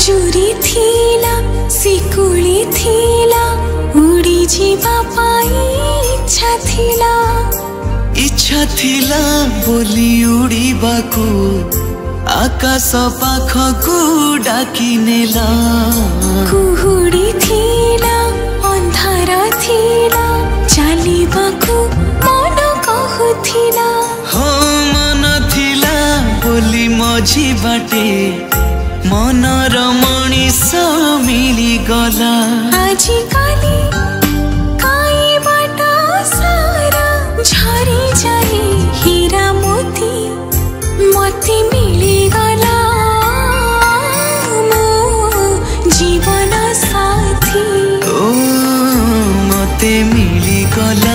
जुरी थिला सिकुली थिला उड़ी जीवा पाई इच्छा थिला बोली उड़ीबाकू आकाश पाखकू डाकी नेला कुहुड़ी थिला अंधार थिला चलीबाकू मन कहूथिला हो मन थिला बोली मझी बाटे मनर मनीष मिली गला आजिकाली काई बाटा सारा झरी जाए हीरा मोती मती मिली गला मो जीवन साथी ओ मते मिली गला।